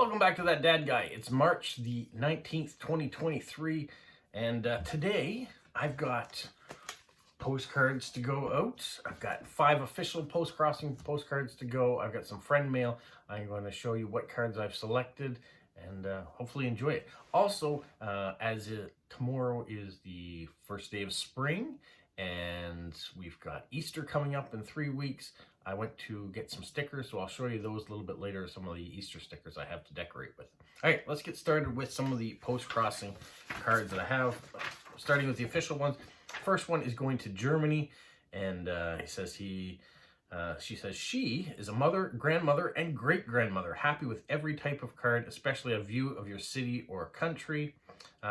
Welcome back to That Dad Guy. It's March the 19th, 2023, and today I've got postcards to go out. I've got 5 official Postcrossing postcards to go. I've got some friend mail. I'm going to show you what cards I've selected and hopefully enjoy it. Also, tomorrow is the first day of spring, and we've got Easter coming up in 3 weeks. I went to get some stickers, so I'll show you those a little bit later, some of the Easter stickers I have to decorate with. All right, let's get started with some of the Postcrossing cards that I have, starting with the official ones. First one is going to Germany, and she says she is a mother, grandmother, and great-grandmother, happy with every type of card, especially a view of your city or country.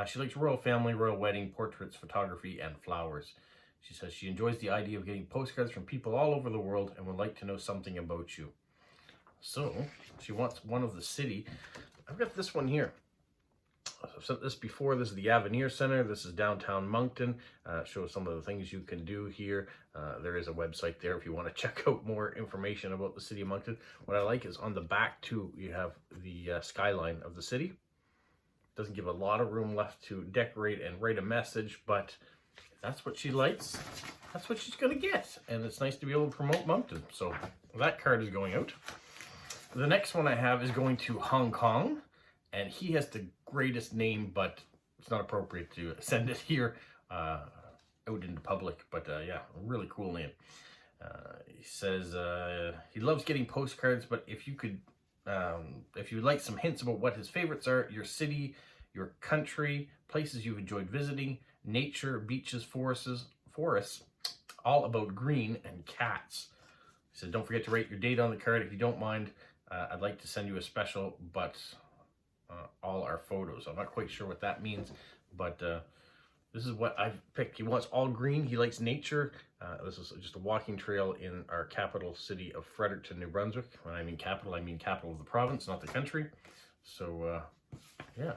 She likes royal family, royal wedding, portraits, photography, and flowers. She says she enjoys the idea of getting postcards from people all over the world and would like to know something about you. So, she wants one of the city. I've got this one here. I've sent this before. This is the Avenir Center. This is downtown Moncton. Shows some of the things you can do here. There is a website there if you want to check out more information about the city of Moncton. What I like is on the back too, you have the skyline of the city. Doesn't give a lot of room left to decorate and write a message, but that's what she likes. That's what she's going to get. And it's nice to be able to promote Moncton. So that card is going out. The next one I have is going to Hong Kong. And he has the greatest name, but it's not appropriate to send it here out into public. But yeah, a really cool name. He says he loves getting postcards, but if you'd like some hints about what his favorites are, your city, your country, places you've enjoyed visiting, nature, beaches, forests, all about green, and cats. He said, don't forget to write your date on the card. If you don't mind, I'd like to send you a special, but all our photos. I'm not quite sure what that means, but this is what I've picked. He wants all green. He likes nature. This is just a walking trail in our capital city of Fredericton, New Brunswick. When I mean capital of the province, not the country. So, yeah.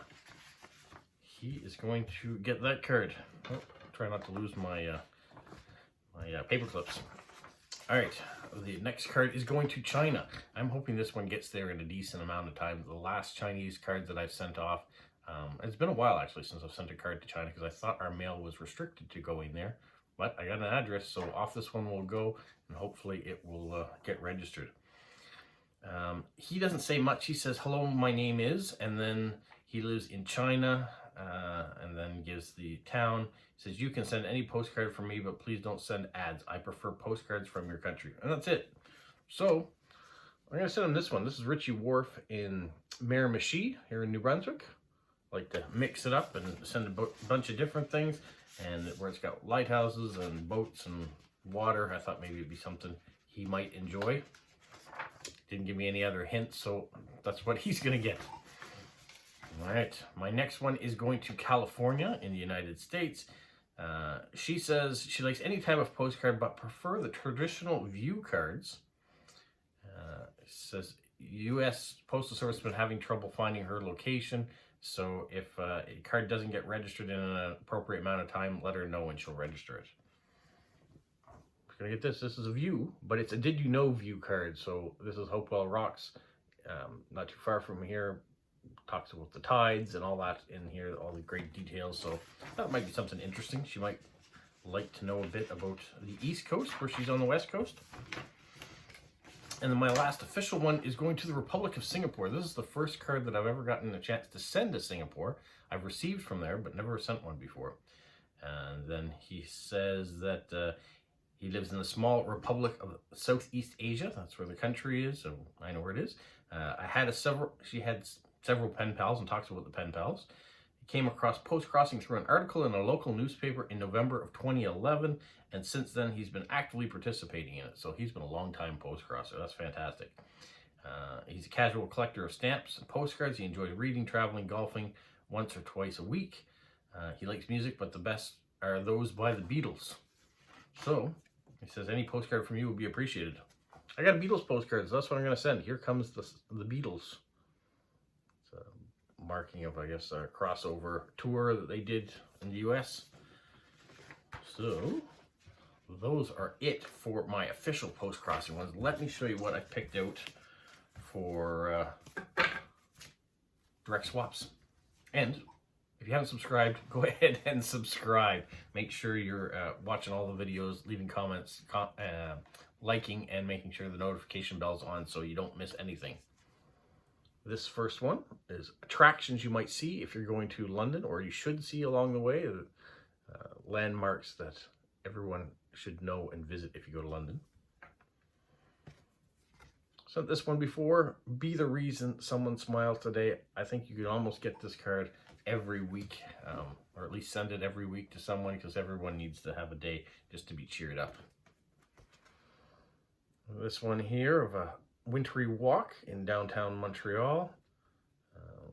He is going to get that card. Oh, try not to lose my paper clips. All right, the next card is going to China. I'm hoping this one gets there in a decent amount of time. The last Chinese cards that I've sent off, it's been a while actually since I've sent a card to China because I thought our mail was restricted to going there. But I got an address, so off this one will go, and hopefully it will get registered. He doesn't say much. He says, hello, my name is, and then he lives in China. And then gives the town. He says, you can send any postcard from me, but please don't send ads. I prefer postcards from your country. And that's it. So, I'm going to send him this one. This is Richie Wharf in Miramichi here in New Brunswick. I like to mix it up and send a bunch of different things. And where it's got lighthouses and boats and water, I thought maybe it'd be something he might enjoy. Didn't give me any other hints, so that's what he's going to get. All right, my next one is going to California in the United States. She says she likes any type of postcard, but prefer the traditional view cards. Says U.S. Postal Service has been having trouble finding her location, so if a card doesn't get registered in an appropriate amount of time, let her know and she'll register it. Gonna get this. This is a view, but it's a Did You Know view card. So this is Hopewell Rocks, not too far from here. Talks about the tides and all that in here, all the great details. So that might be something interesting. She might like to know a bit about the East Coast, where she's on the West Coast. And then my last official one is going to the Republic of Singapore. This is the first card that I've ever gotten a chance to send to Singapore. I've received from there, but never sent one before. And then he says that he lives in the small Republic of Southeast Asia. That's where the country is, so I know where it is. She had several pen pals and talks about the pen pals. He came across Postcrossing through an article in a local newspaper in November of 2011, and since then he's been actively participating in it. So he's been a long-time postcrosser. That's fantastic. He's a casual collector of stamps and postcards. He enjoys reading, traveling, golfing once or twice a week. He likes music, but the best are those by the Beatles. So he says any postcard from you would be appreciated. I got Beatles postcards. So that's what I'm going to send. Here comes the Beatles. Marking of, I guess, a crossover tour that they did in the US. So those are it for my official Postcrossing ones. Let me show you what I picked out for direct swaps. And if you haven't subscribed, go ahead and subscribe. Make sure you're watching all the videos, leaving comments, liking, and making sure the notification bell's on so you don't miss anything. This first one is attractions you might see if you're going to London, or you should see along the way, landmarks that everyone should know and visit if you go to London. Sent this one before. Be the reason someone smiles today. I think you could almost get this card every week, or at least send it every week to someone, because everyone needs to have a day just to be cheered up. This one here of a wintry walk in downtown Montreal.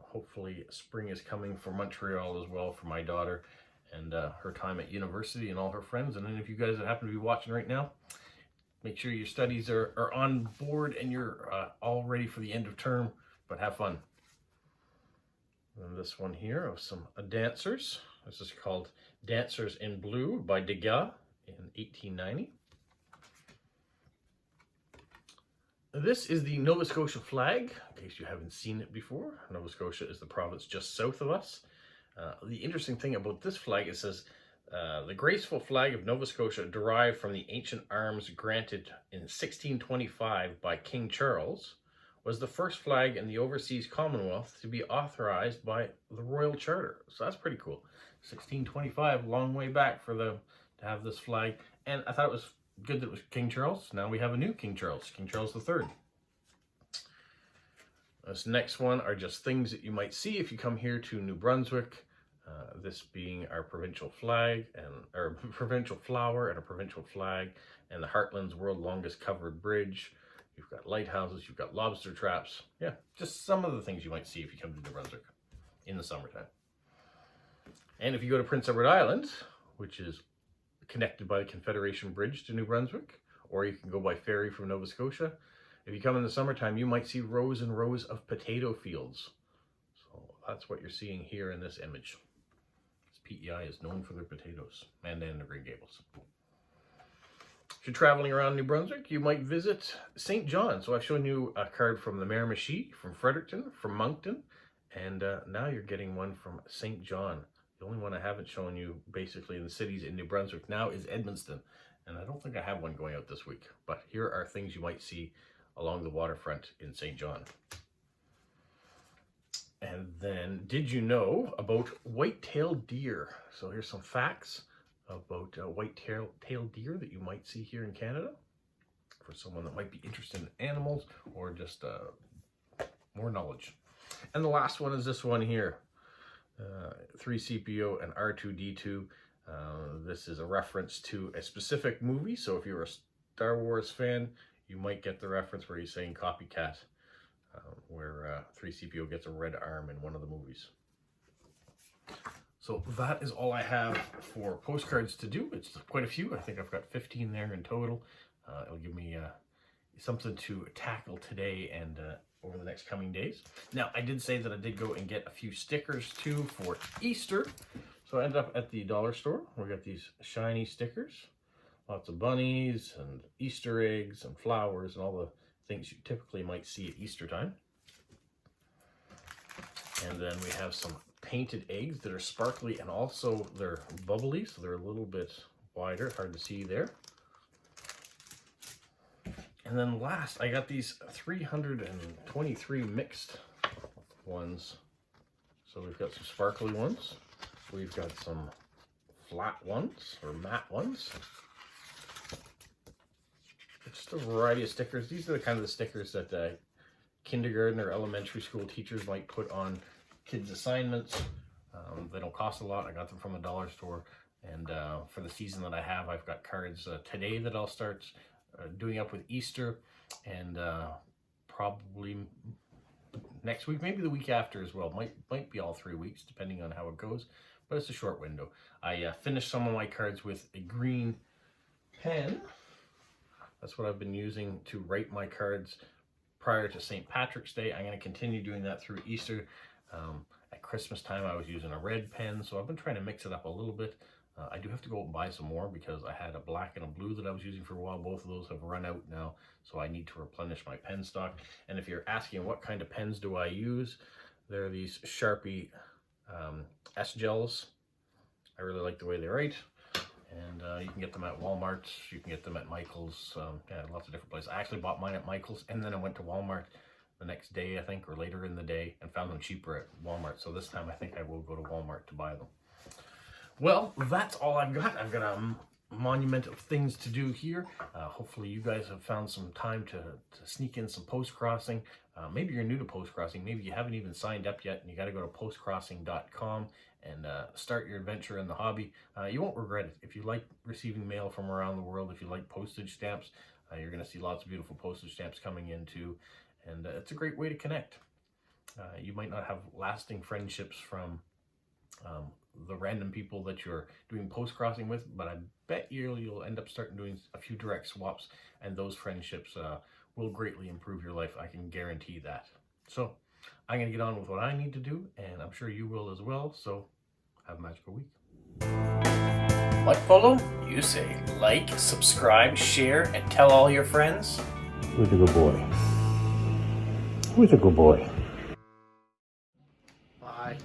Hopefully spring is coming for Montreal as well for my daughter and her time at university and all her friends. And then if you guys that happen to be watching right now, make sure your studies are on board and you're all ready for the end of term, but have fun. And this one here of some dancers. This is called Dancers in Blue by Degas in 1890. This is the Nova Scotia flag, in case you haven't seen it before. Nova Scotia is the province just south of us. The interesting thing about this flag, it says, the graceful flag of Nova Scotia, derived from the ancient arms granted in 1625 by King Charles, was the first flag in the overseas Commonwealth to be authorized by the Royal Charter. So that's pretty cool. 1625, long way back for them to have this flag. And I thought it was good that it was King Charles. Now we have a new King Charles III. This next one are just things that you might see if you come here to New Brunswick. This being our provincial flag, and our provincial flower and a provincial flag, and the Heartland's world longest covered bridge. You've got lighthouses, you've got lobster traps. Yeah, just some of the things you might see if you come to New Brunswick in the summertime. And if you go to Prince Edward Island, which is connected by the Confederation Bridge to New Brunswick, or you can go by ferry from Nova Scotia. If you come in the summertime, you might see rows and rows of potato fields. So that's what you're seeing here in this image. PEI is known for their potatoes, and the Green Gables. If you're traveling around New Brunswick, you might visit St. John. So I've shown you a card from the Miramichi, from Fredericton, from Moncton, and now you're getting one from St. John. The only one I haven't shown you basically in the cities in New Brunswick now is Edmundston, and I don't think I have one going out this week, but here are things you might see along the waterfront in St. John. And then, did you know about white-tailed deer? So here's some facts about white-tailed deer that you might see here in Canada for someone that might be interested in animals or just more knowledge. And the last one is this one here, 3CPO and R2D2. This is a reference to a specific movie, so if you're a Star Wars fan, you might get the reference where he's saying copycat. Where 3CPO gets a red arm in one of the movies. So that is all I have for postcards to do. It's quite a few. I think I've got 15 there in total. It'll give me something to tackle today and over the next coming days. Now, I did say that I did go and get a few stickers too for Easter. So I ended up at the dollar store. We got these shiny stickers. Lots of bunnies and Easter eggs and flowers and all the things you typically might see at Easter time. And then we have some painted eggs that are sparkly and also they're bubbly, so they're a little bit wider, hard to see there. And then last, I got these 323 mixed ones. So we've got some sparkly ones, we've got some flat ones or matte ones. Just a variety of stickers. These are the kind of the stickers that kindergarten or elementary school teachers might put on kids' assignments. They don't cost a lot. I got them from the dollar store. And for the season that I have, I've got cards today that I'll start doing up with Easter. And probably next week, maybe the week after as well. Might be all 3 weeks, depending on how it goes. But it's a short window. I finished some of my cards with a green pen. That's what I've been using to write my cards prior to St. Patrick's Day. I'm going to continue doing that through Easter. At Christmas time, I was using a red pen, so I've been trying to mix it up a little bit. I do have to go and buy some more because I had a black and a blue that I was using for a while. Both of those have run out now, so I need to replenish my pen stock. And if you're asking what kind of pens do I use, They're these Sharpie S-Gels. I really like the way they write. And you can get them at Walmart. You can get them at Michael's. Yeah, lots of different places. I actually bought mine at Michael's, and then I went to Walmart the next day, I think, or later in the day, and found them cheaper at Walmart. So this time I think I will go to Walmart to buy them. Well, that's all I've got. I've got a monument of things to do here. Hopefully you guys have found some time to sneak in some post-crossing. Maybe you're new to post-crossing. Maybe you haven't even signed up yet, and you got to go to postcrossing.com and start your adventure in the hobby. You won't regret it. If you like receiving mail from around the world, if you like postage stamps, you're going to see lots of beautiful postage stamps coming in too. And it's a great way to connect. You might not have lasting friendships from the random people that you're doing post-crossing with, but I bet you'll end up starting doing a few direct swaps, and those friendships will greatly improve your life. I can guarantee that. So I'm going to get on with what I need to do, and I'm sure you will as well. So have a magical week. Like Polo? You say like, subscribe, share, and tell all your friends. Who's a good boy? Who's a good boy? Bye.